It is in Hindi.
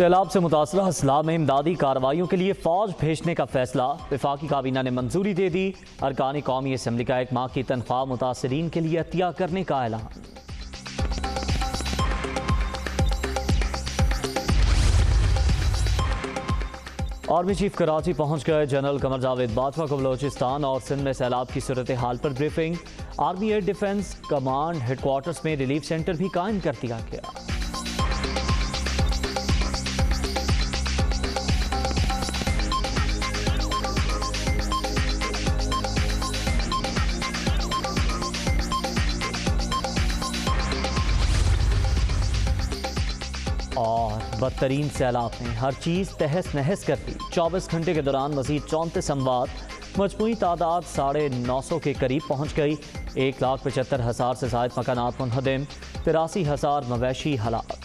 सैलाब से मुतासरा अजला में इमदादी कार्रवाइयों के लिए फौज भेजने का फैसला। वफाकी काबीना ने मंजूरी दे दी। अरकान कौमी असम्बली का 1 माह की तनख्वाह मुतासरीन के लिए अतिया करने का ऐलान। आर्मी चीफ कराची पहुंच गए। जनरल कमर जावेद बाजवा को बलोचिस्तान और सिंध में सैलाब की सूरत हाल पर briefing. Army air defence command headquarters में रिलीफ सेंटर भी कायम कर दिया गया। और बदतरीन सैलाब ने हर चीज़ तहस नहस कर दी। 24 घंटे के दौरान मजीद 34 अमवात, मजमूई तादाद 950 के करीब पहुँच गई। 1,75,000 से ज़ायद मकानात मुनहदम, 83,000 मवेशी हलाक।